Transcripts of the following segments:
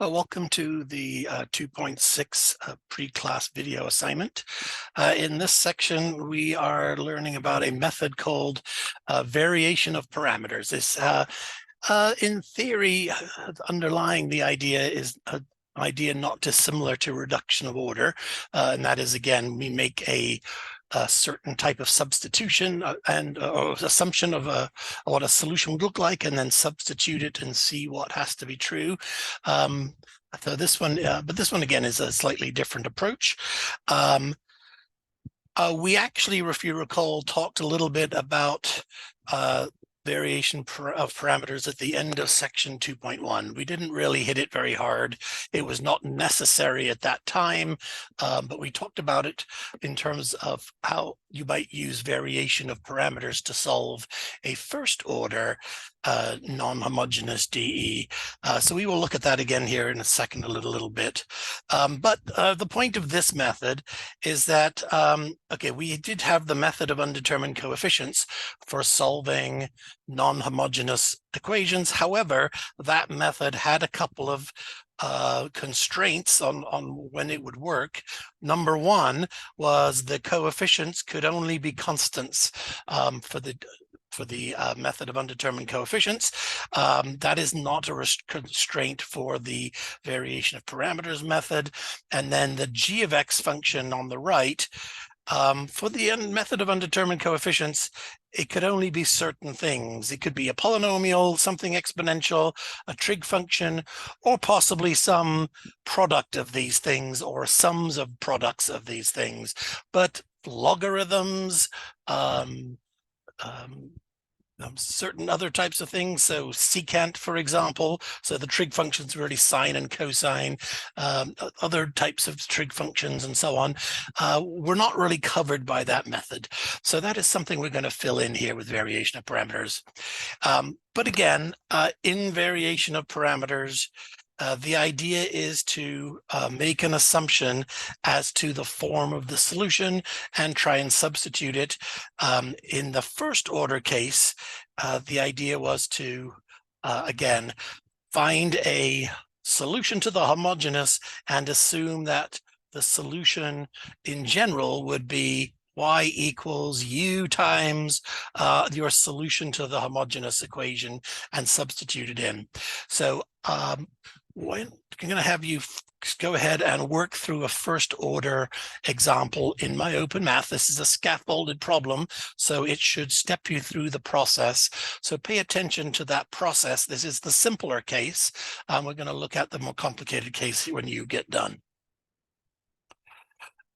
Welcome to the 2.6 pre-class video assignment. In this section, we are learning about a method called variation of parameters. This, in theory, underlying the idea is an idea not dissimilar to reduction of order, and that is, again, we make a certain type of substitution or assumption of what a solution would look like, and then substitute it and see what has to be true. So this one, but this one again is a slightly different approach. We actually, if you recall, talked a little bit about variation of parameters at the end of section 2.1. We didn't really hit it very hard. It was not necessary at that time, but we talked about it in terms of how you might use variation of parameters to solve a first order non-homogeneous DE. So we will look at that again here in a second, a little bit. But the point of this method is that, okay, we did have the method of undetermined coefficients for solving non-homogeneous equations. However, that method had a couple of constraints on when it would work. Number one was the coefficients could only be constants for the method of undetermined coefficients. That is not a constraint for the variation of parameters method. And then the g of x function on the right, for the method of undetermined coefficients, it could only be certain things. It could be a polynomial, something exponential, a trig function, or possibly some product of these things or sums of products of these things. But logarithms, certain other types of things, so secant, for example, so the trig functions really sine and cosine, other types of trig functions and so on, were not really covered by that method. So that is something we're going to fill in here with variation of parameters. But again, in variation of parameters, the idea is to make an assumption as to the form of the solution and try and substitute it. In the first order case, the idea was to, again, find a solution to the homogeneous and assume that the solution in general would be y equals u times your solution to the homogeneous equation and substitute it in. So I'm going to have you go ahead and work through a first order example in my open math. This is a scaffolded problem, so it should step you through the process. So pay attention to that process. This is the simpler case. We're going to look at the more complicated case when you get done.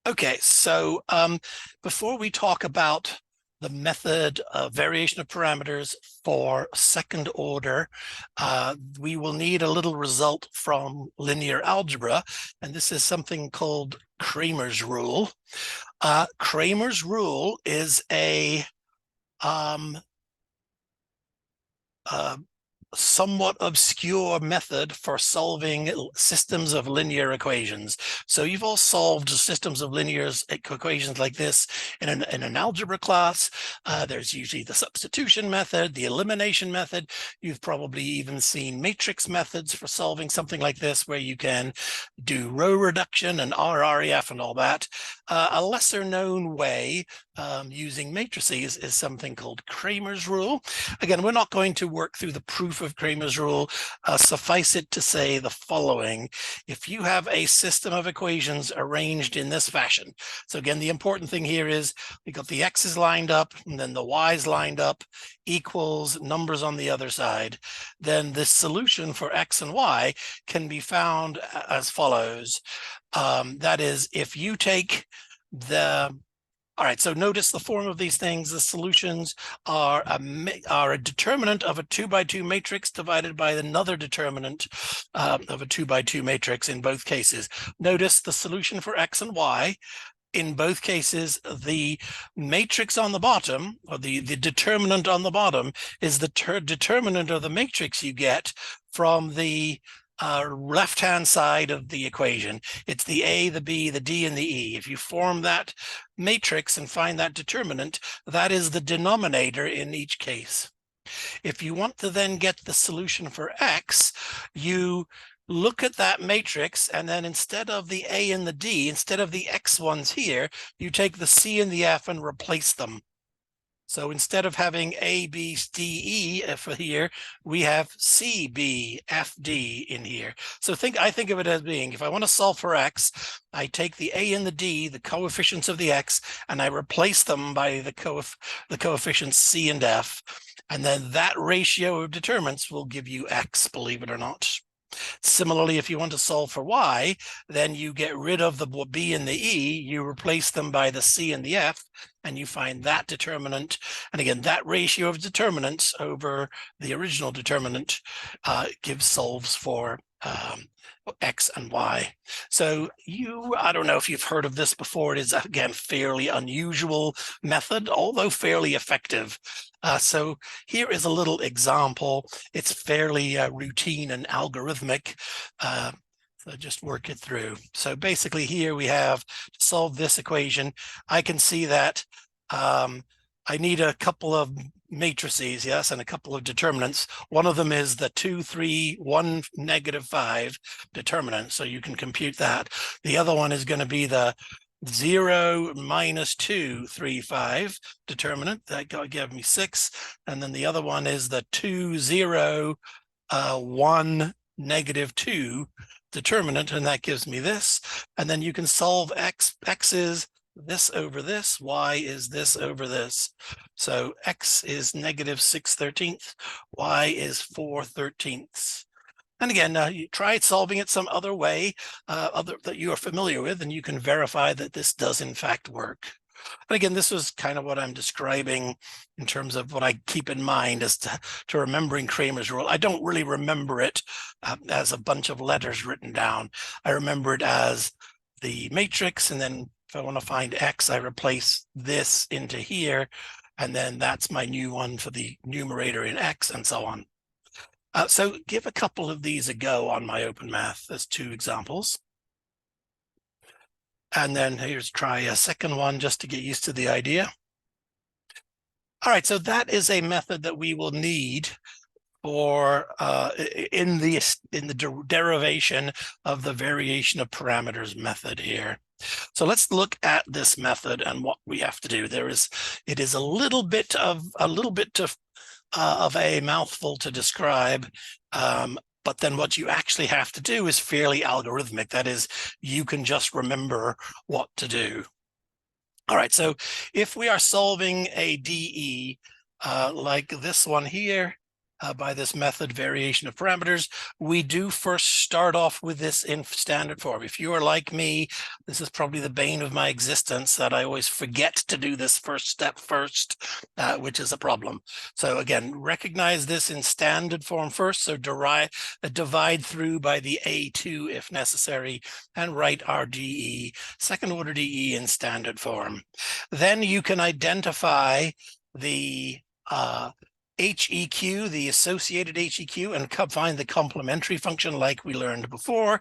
Okay, so before we talk about the method of variation of parameters for second order, we will need a little result from linear algebra, and this is something called Cramer's rule. Cramer's rule is a somewhat obscure method for solving systems of linear equations. So you've all solved systems of linear equations like this in an algebra class. There's usually the substitution method, the elimination method. You've probably even seen matrix methods for solving something like this, where you can do row reduction and RREF and all that. A lesser known way using matrices is something called Cramer's rule. Again, we're not going to work through the proof of Cramer's rule. Suffice it to say the following: if you have a system of equations arranged in this fashion, so again, the important thing here is we got the x's lined up and then the y's lined up, equals numbers on the other side, then the solution for x and y can be found as follows. That is, if you take all right, so notice the form of these things. The solutions are a determinant of a 2x2 matrix divided by another determinant of a 2x2 matrix in both cases. Notice the solution for x and y. In both cases, the matrix on the bottom, or the determinant on the bottom, is the determinant of the matrix you get from the left-hand side of the equation. It's the A, the B, the D, and the E. If you form that matrix and find that determinant, that is the denominator in each case. If you want to then get the solution for x, you look at that matrix, and then instead of the A and the D, instead of the X ones here, you take the C and the F and replace them. So instead of having A, B, D, E for here, we have C, B, F, D in here. So I think of it as being, if I want to solve for X, I take the A and the D, the coefficients of the X, and I replace them by the coefficients C and F. And then that ratio of determinants will give you X, believe it or not. Similarly, if you want to solve for Y, then you get rid of the B and the E, you replace them by the C and the F, and you find that determinant. And again, that ratio of determinants over the original determinant solves for X and Y. So I don't know if you've heard of this before. It is, again, fairly unusual method, although fairly effective. So here is a little example. It's fairly routine and algorithmic. So just work it through. So basically here we have to solve this equation. I can see that I need a couple of matrices, yes, and a couple of determinants. One of them is the 2, 3, 1, -5 determinant, so you can compute that. The other one is going to be the 0, -2, 3, 5 determinant. That gave me 6. And then the other one is the 2, 0, 1, -2 determinant, and that gives me this. And then you can solve X. X is this over this, Y is this over this. So X is -6/13, Y is 4/13. And again, you try solving it some other way that you are familiar with, and you can verify that this does in fact work. And again, this is kind of what I'm describing in terms of what I keep in mind as to remembering Cramer's rule. I don't really remember it as a bunch of letters written down. I remember it as the matrix, and then if I want to find X, I replace this into here, and then that's my new one for the numerator in X, and so on. So give a couple of these a go on my open math as 2 examples. And then here's try a second one just to get used to the idea. All right, so that is a method that we will need for in the derivation of the variation of parameters method here. So let's look at this method and what we have to do. It is a little bit of a mouthful to describe, but then what you actually have to do is fairly algorithmic. That is, you can just remember what to do. All right, so if we are solving a DE like this one here, by this method, variation of parameters, we do first start off with this in standard form. If you are like me, this is probably the bane of my existence, that I always forget to do this first step first, which is a problem. So again, recognize this in standard form first. So divide through by the A2 if necessary, and write our DE, second order DE in standard form. Then you can identify the HEQ, the associated HEQ, and find the complementary function like we learned before,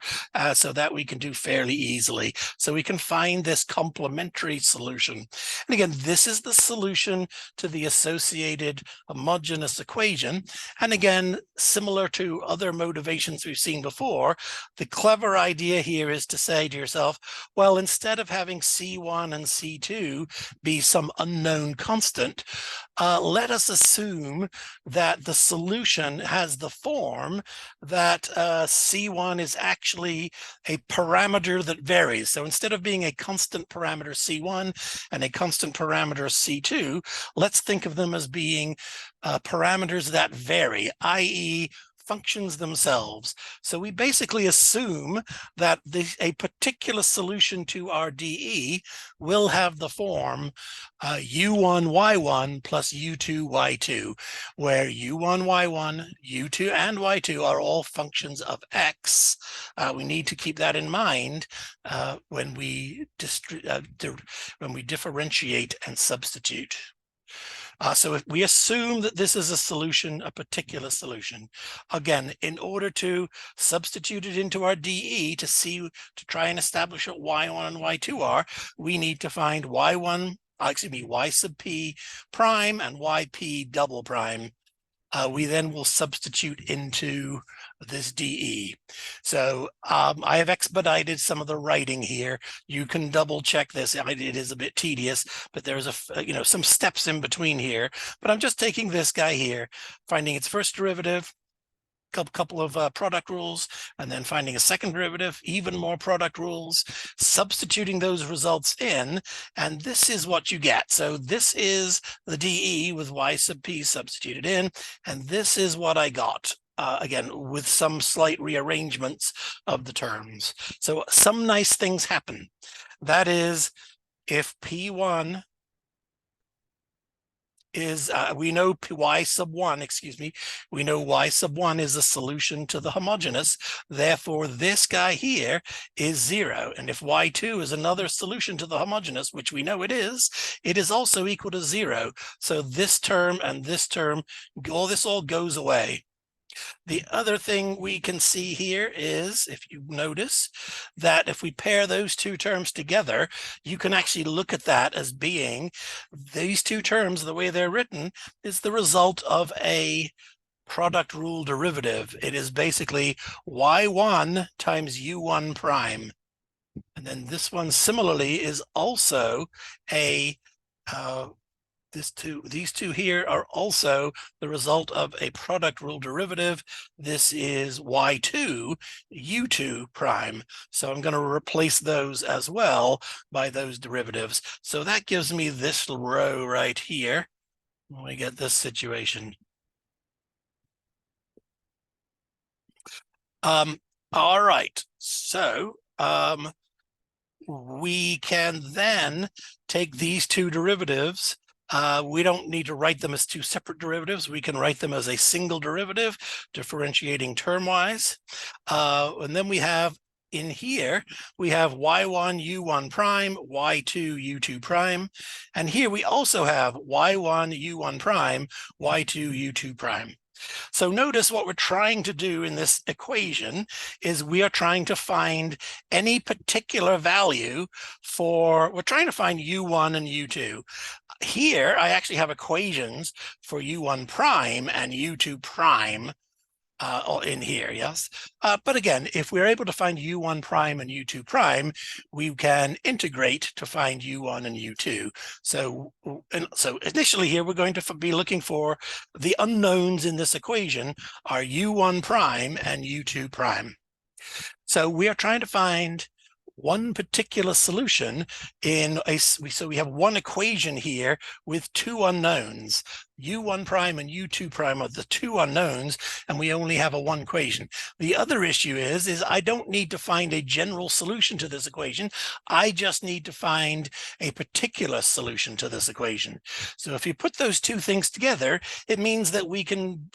so that we can do fairly easily. So we can find this complementary solution. And again, this is the solution to the associated homogeneous equation. And again, similar to other motivations we've seen before, the clever idea here is to say to yourself, well, instead of having C1 and C2 be some unknown constant, let us assume that the solution has the form that C1 is actually a parameter that varies. So instead of being a constant parameter C1 and a constant parameter C2, let's think of them as being parameters that vary, i.e., functions themselves. So we basically assume that a particular solution to our DE will have the form U1, Y1 plus U2, Y2, where U1, Y1, U2, and Y2 are all functions of X. We need to keep that in mind when we differentiate and substitute. So if we assume that this is a solution, a particular solution, again, in order to substitute it into our DE to try and establish what Y1 and Y2 are, we need to find Y1, Y sub P prime and YP double prime. We then will substitute into this dE. So I have expedited some of the writing here. You can double check this. I mean, it is a bit tedious, but there's some steps in between here. But I'm just taking this guy here, finding its first derivative, couple of product rules, and then finding a second derivative, even more product rules, substituting those results in, and this is what you get. So this is the dE with y sub p substituted in, and this is what I got. Again, with some slight rearrangements of the terms. So some nice things happen. That is, if P1 is, we know y sub 1, excuse me, we know y sub 1 is a solution to the homogeneous. Therefore, this guy here is 0. And if y2 is another solution to the homogeneous, which we know it is also equal to 0. So this term and this term, this all goes away. The other thing we can see here is, if you notice, that if we pair those two terms together, you can actually look at that as being these two terms, the way they're written, is the result of a product rule derivative. It is basically y1 times u1 prime. And then this one similarly is also a these two here are also the result of a product rule derivative. This is y2 u2 prime. So I'm going to replace those as well by those derivatives. So that gives me this row right here when we get this situation. All right, so we can then take these two derivatives. We don't need to write them as two separate derivatives. We can write them as a single derivative, differentiating term-wise. And then we have in here, we have y1 u1 prime, y2 u2 prime. And here we also have y1 u1 prime, y2 u2 prime. So notice what we're trying to do in this equation is we are trying to find any particular value we're trying to find u1 and u2. Here, I actually have equations for u1 prime and u2 prime in here, yes. But again, if we're able to find u1 prime and u2 prime, we can integrate to find u1 and u2. So initially here, we're going to be looking for the unknowns in this equation are u1 prime and u2 prime. So we are trying to find one particular solution so we have one equation here with two unknowns. u1 prime and u2 prime are the two unknowns, and we only have a one equation. The other issue is I don't need to find a general solution to this equation. I just need to find a particular solution to this equation. So if you put those two things together, it means that we can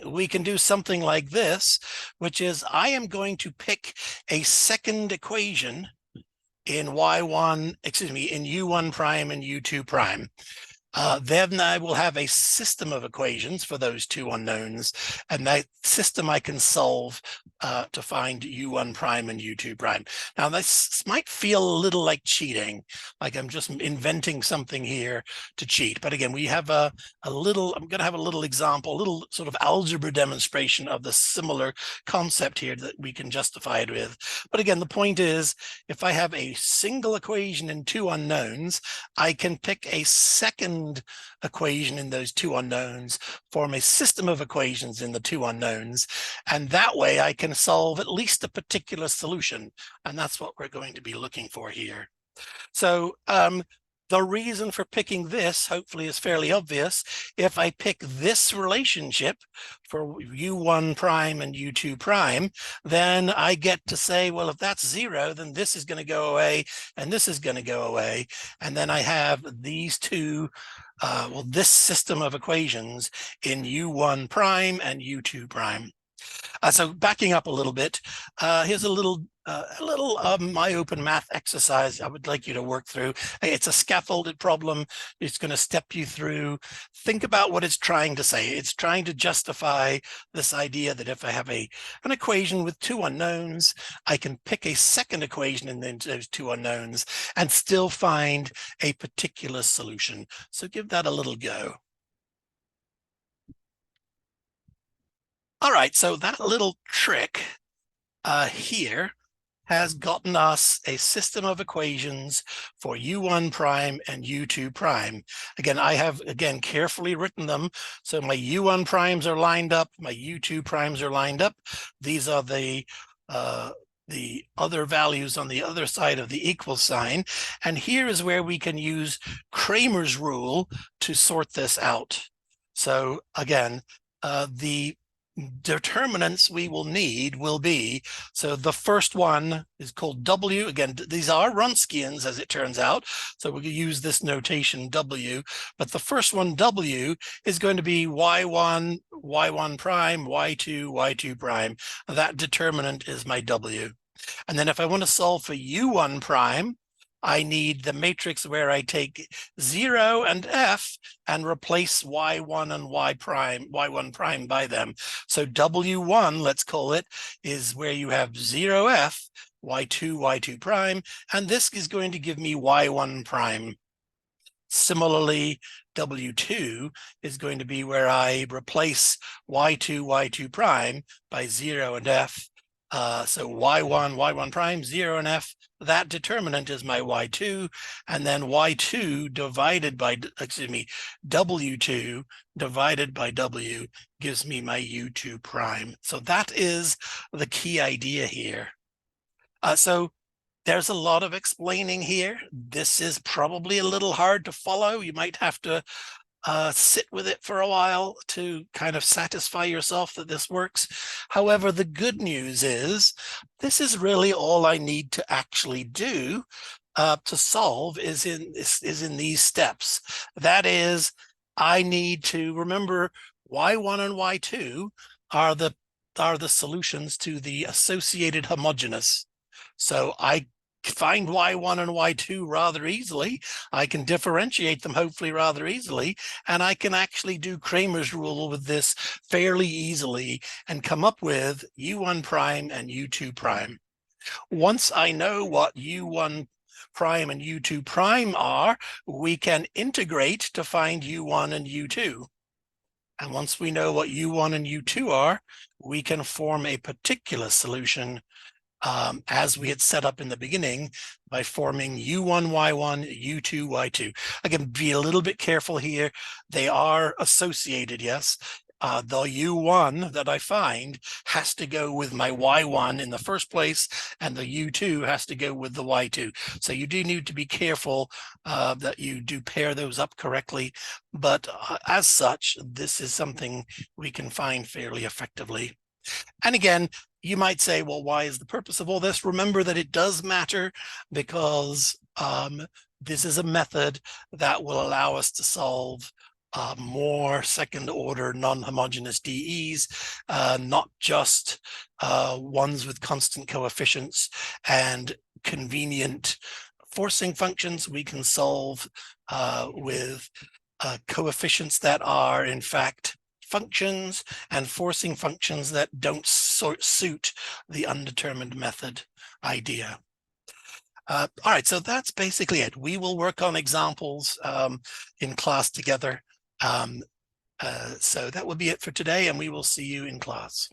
we can do something like this, which is I am going to pick a second equation in in u1 prime and u2 prime. Then I will have a system of equations for those two unknowns, and that system I can solve to find u1 prime and u2 prime. Now, this might feel a little like cheating, like I'm just inventing something here to cheat. But again, we have I'm going to have a little example, a little sort of algebra demonstration of the similar concept here that we can justify it with. But again, the point is, if I have a single equation and two unknowns, I can pick a second equation in those two unknowns, form a system of equations in the two unknowns, and that way I can solve at least a particular solution. And that's what we're going to be looking for here. So the reason for picking this, hopefully, is fairly obvious. If I pick this relationship for u1 prime and u2 prime, then I get to say, well, if that's 0, then this is going to go away, and this is going to go away. And then I have these two, this system of equations in u1 prime and u2 prime. So backing up a little bit, here's a little my open math exercise I would like you to work through. It's a scaffolded problem. It's going to step you through. Think about what it's trying to say. It's trying to justify this idea that if I have an equation with two unknowns, I can pick a second equation in those two unknowns and still find a particular solution. So give that a little go. All right, so that little trick here has gotten us a system of equations for u1 prime and u2 prime. Again, I have, carefully written them. So my u1 primes are lined up, my u2 primes are lined up. These are the other values on the other side of the equal sign. And here is where we can use Kramer's rule to sort this out. So again, the determinants we will need will be, so the first one is called W. Again, these are Wronskians, as it turns out, so we can use this notation W, but the first one, W, is going to be y1, y1 prime, y2, y2 prime. That determinant is my W. And then if I want to solve for u1 prime, I need the matrix where I take 0 and f and replace y1 and y1 prime by them. So w1, let's call it, is where you have 0f, y2, y2 prime, and this is going to give me y1 prime. Similarly, W2 is going to be where I replace y2, y2 prime by 0 and f. So y1, y1 prime, 0 and f, that determinant is my y2, and then y2 divided by, w2 divided by w gives me my u2 prime. So that is the key idea here. So there's a lot of explaining here. This is probably a little hard to follow. You might have to sit with it for a while to kind of satisfy yourself that this works. However, the good news is this is really all I need to actually do to solve is in these steps. That is, I need to remember y1 and y2 are the solutions to the associated homogeneous. So I find y1 and y2 rather easily. I can differentiate them hopefully rather easily, and I can actually do Kramer's rule with this fairly easily and come up with u1 prime and u2 prime. Once I know what u1 prime and u2 prime are, we can integrate to find u1 and u2. And once we know what u1 and u2 are, we can form a particular solution as we had set up in the beginning by forming u1, y1, u2, y2. Again, be a little bit careful here. They are associated, yes. The u1 that I find has to go with my y1 in the first place, and the u2 has to go with the y2. So you do need to be careful that you do pair those up correctly. But as such, this is something we can find fairly effectively. And again, you might say, well, why is the purpose of all this? Remember that it does matter because this is a method that will allow us to solve more second order non-homogeneous DEs, not just ones with constant coefficients and convenient forcing functions. We can solve with coefficients that are in fact functions and forcing functions that don't suit the undetermined method idea. All right, so that's basically it. We will work on examples in class together. So that will be it for today, and we will see you in class.